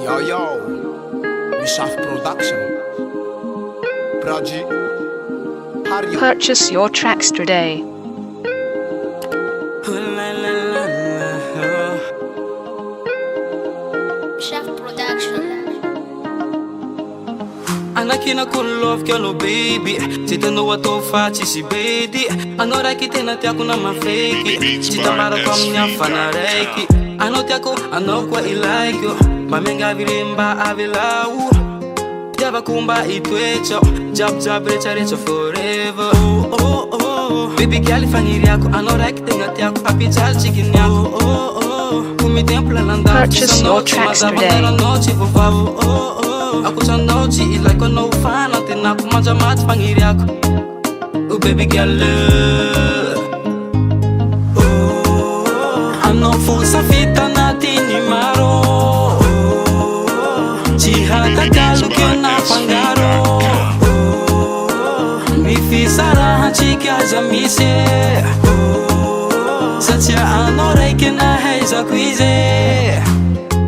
Yo, yo, Mishaf Production. Praji, Harry. Purchase your tracks today. Chef Production. Anakina con love girl baby Titando wa to faci si baby Anora ki tena tiako na mafake Chitamara kwa mnyafana reiki Ano tiako, ano kwa ilaikyo Mamenga virimba avilau Java kumba itwecho Jab jab recha recha forever Oh oh oh Baby girl fangiri yako Anora ki tena tiako Happy child chicken yako Oh oh Kumi tempo la landa Purchase your tracks today. Aku sanochi ila kono ufana tena kumanja mati pangiri yako baby girl ano fusa fita na tini maro Chihata kalu kiona pangaro Mifisara hachika jamise Satya ano reike na heiza kwize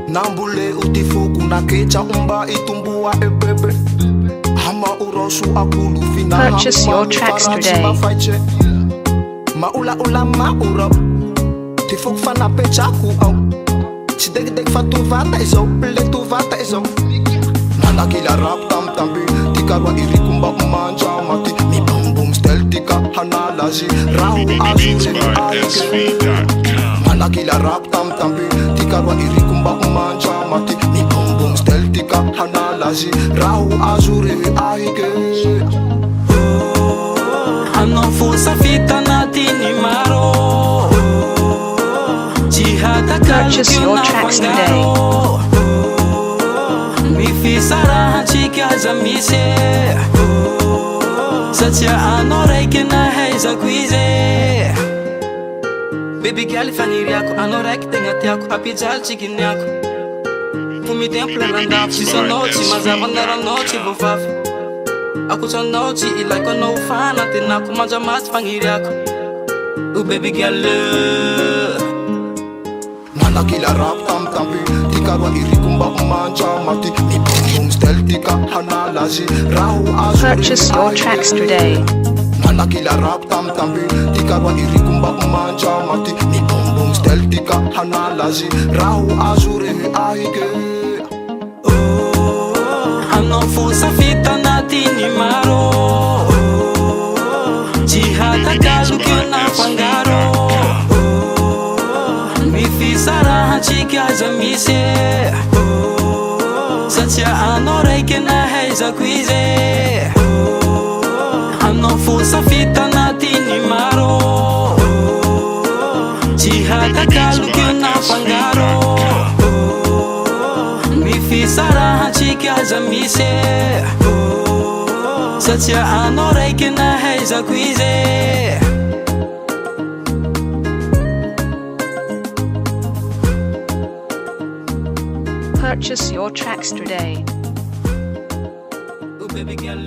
Nambule utifuku na kecha umba itumbua ebebe Hama urosu akulu fina Purchase your tracks today. Maula ula maura Tifuk fana pechaku au Chidek dek fatu vata iso Letu vata iso Nana kila rap tam tambi Tikarwa irikumba umanja mati Mi bum bum stel tika hanalaji Rahu azure aike Nana kila rap tam tambi Tikarwa irikumba umanja mati Mi bum bum stel tika hanalaji Rahu azure aike Ano fusa fita na tini maro Chihata kalu Purchase your kiona tracks pangaro Mifisara hachika jamise Satya ano reike na heiza kwize Baby girl fangiri yako Ano reike tenga tiako Happy child chicken yako Kumi tempo la landa Sisa nochi mazavandara nochi vofafi Aku sanochi ila kono ufana tena kumanja mati pangiri yako baby girl Nana kila rap tam tambi Tikarwa irikumba umanja mati Mi bum bum stel tika hanalaji Rahu azure Purchase your tracks today. Nana kila rap tam tambi Tikarwa irikumba umanja mati Mi bum bum stel tika hanalaji Rahu azure aike Ano fusa fita na tini maro Chihata kalu kiona pangaro Mifisara hachika jamise Satya ano reike na heiza kwize Ano fusa fita na tini maro Chihata kalu kiona pangaro Mifisara hachika jamise Satya ano reike na heiza kwize Purchase your tracks today. baby girl